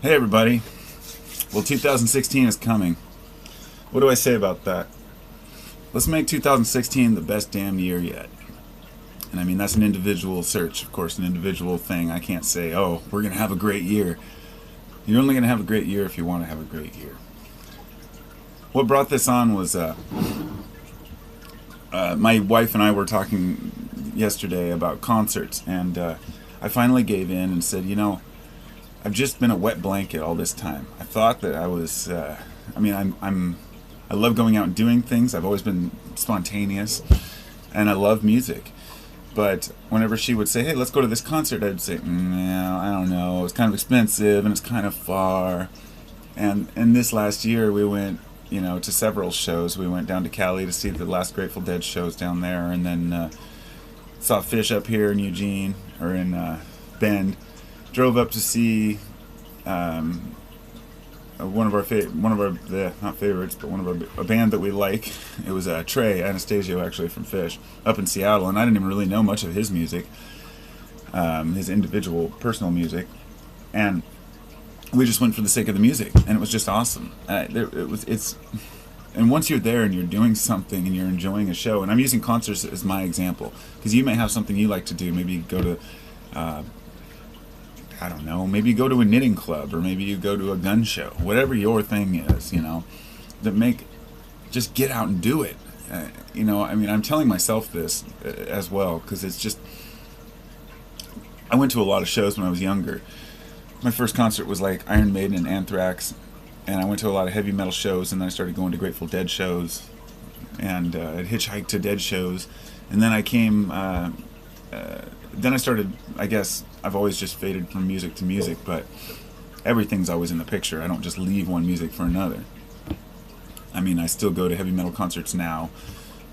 Hey everybody. Well, 2016 is coming. What do I say about that? Let's make 2016 the best damn year yet. And I mean, that's an individual search, of course, an individual thing. I can't say, oh, we're going to have a great year. You're only going to have a great year if you want to have a great year. What brought this on was my wife and I were talking yesterday about concerts, and I finally gave in and said, I've just been a wet blanket all this time. I thought that I was. I love going out and doing things. I've always been spontaneous, and I love music. But whenever she would say, "Hey, let's go to this concert," I'd say, "No, I don't know. It's kind of expensive and it's kind of far." And this last year we went, to several shows. We went down to Cali to see the last Grateful Dead shows down there, and then saw Fish up here in Eugene or in Bend. Drove up to see one of our not favorites, but a band that we like. It was Trey Anastasio, actually, from Fish, up in Seattle, and I didn't even really know much of his music, his individual personal music, and we just went for the sake of the music, and it was just awesome. And once you're there and you're doing something and you're enjoying a show, and I'm using concerts as my example, because you may have something you like to do. Maybe you go to I don't know, maybe you go to a knitting club, or maybe you go to a gun show, whatever your thing is, just get out and do it. I'm telling myself this as well, because it's just, I went to a lot of shows when I was younger. My first concert was like Iron Maiden and Anthrax, and I went to a lot of heavy metal shows, and then I started going to Grateful Dead shows, and I'd hitchhike to Dead shows, and then then I started, I guess, I've always just faded from music to music, but everything's always in the picture. I don't just leave one music for another. I still go to heavy metal concerts now,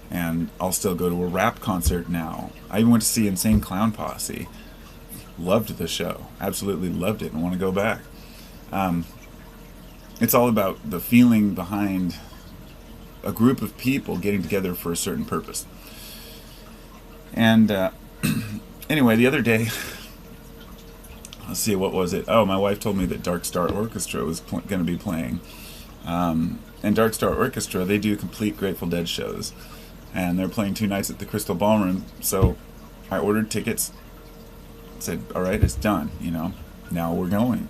and I'll still go to a rap concert now. I even went to see Insane Clown Posse. Loved the show. Absolutely loved it and want to go back. It's all about the feeling behind a group of people getting together for a certain purpose. And anyway, the other day, let's see, what was it? Oh, my wife told me that Dark Star Orchestra was going to be playing. And Dark Star Orchestra, they do complete Grateful Dead shows. And they're playing 2 nights at the Crystal Ballroom. So I ordered tickets. Said, all right, it's done, Now we're going.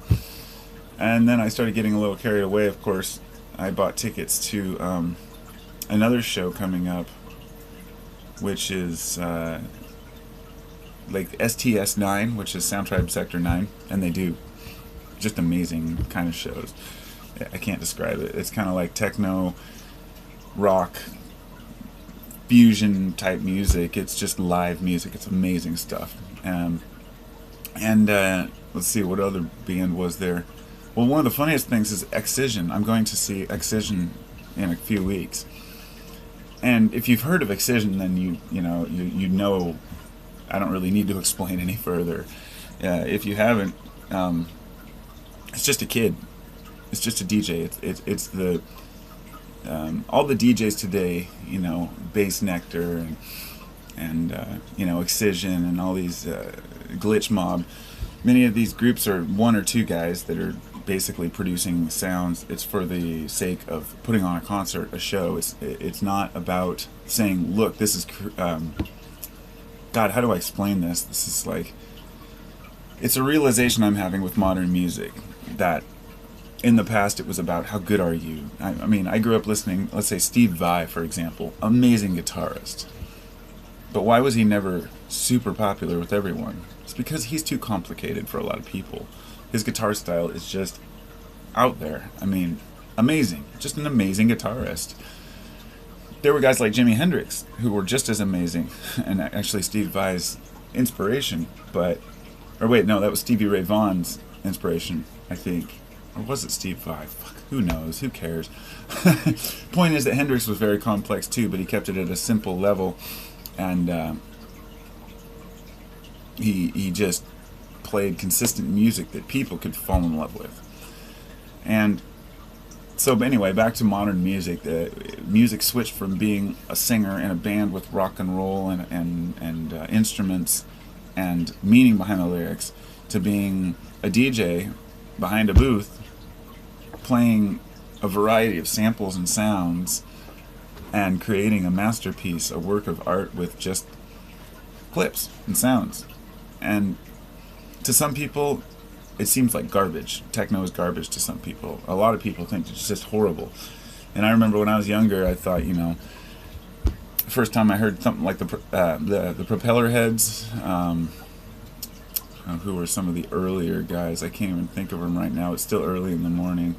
And then I started getting a little carried away, of course. I bought tickets to another show coming up, which is like STS9, which is Soundtribe Sector 9, and they do just amazing kind of shows. I can't describe it. It's kind of like techno, rock, fusion type music. It's just live music. It's amazing stuff. And let's see, what other band was there? Well, one of the funniest things is Excision. I'm going to see Excision in a few weeks. And if you've heard of Excision, then you know I don't really need to explain any further. If you haven't, it's just a kid. It's just a DJ. It's the all the DJs today, Bass Nectar and Excision and all these Glitch Mob. Many of these groups are 1 or 2 guys that are basically producing sounds. It's for the sake of putting on a concert, a show. It's not about saying, look, this is God, how do I explain this? This is like, it's a realization I'm having with modern music, that in the past it was about how good are you. I grew up listening, let's say Steve Vai, for example, amazing guitarist. But why was he never super popular with everyone? It's because he's too complicated for a lot of people. His guitar style is just out there. Amazing. Just an amazing guitarist. There were guys like Jimi Hendrix who were just as amazing, and actually Steve Vai's inspiration, that was Stevie Ray Vaughan's inspiration, I think. Or was it Steve Vai? Fuck, who knows? Who cares? Point is that Hendrix was very complex too, but he kept it at a simple level, and he just played consistent music that people could fall in love with. And so anyway, back to modern music. The music switched from being a singer in a band with rock and roll and instruments and meaning behind the lyrics to being a DJ behind a booth playing a variety of samples and sounds and creating a masterpiece, a work of art with just clips and sounds. And to some people, it seems like garbage. Techno is garbage to some people. A lot of people think it's just horrible. And I remember when I was younger, I thought, the first time I heard something like the Propeller Heads, who were some of the earlier guys. I can't even think of them right now. It's still early in the morning.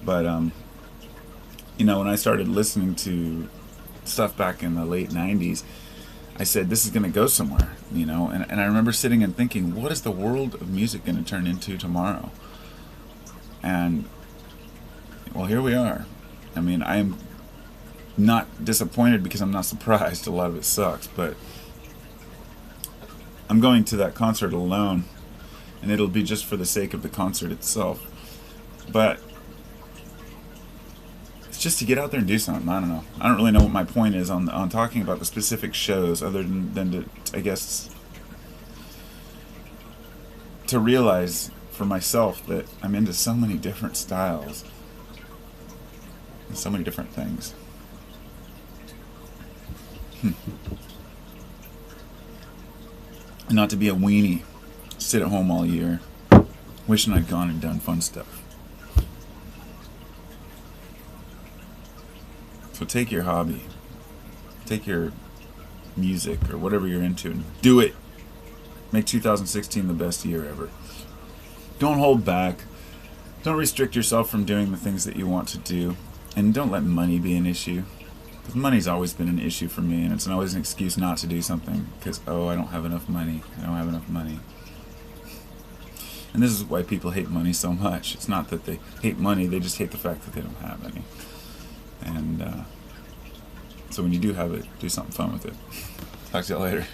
But, when I started listening to stuff back in the late 90s, I said, this is going to go somewhere, And I remember sitting and thinking, what is the world of music going to turn into tomorrow? And, well, here we are. I mean, I am not disappointed because I'm not surprised. A lot of it sucks, but I'm going to that concert alone, and it'll be just for the sake of the concert itself. But it's just to get out there and do something. I don't know. I don't really know what my point is on talking about the specific shows, other than to, I guess, to realize for myself that I'm into so many different styles and so many different things. And not to be a weenie, sit at home all year, wishing I'd gone and done fun stuff. So take your hobby, take your music or whatever you're into and do it. Make 2016 the best year ever. Don't hold back. Don't restrict yourself from doing the things that you want to do. And don't let money be an issue. Because money's always been an issue for me, and it's always an excuse not to do something. Because, I don't have enough money. I don't have enough money. And this is why people hate money so much. It's not that they hate money, they just hate the fact that they don't have any. And so when you do have it, do something fun with it. Talk to y'all later.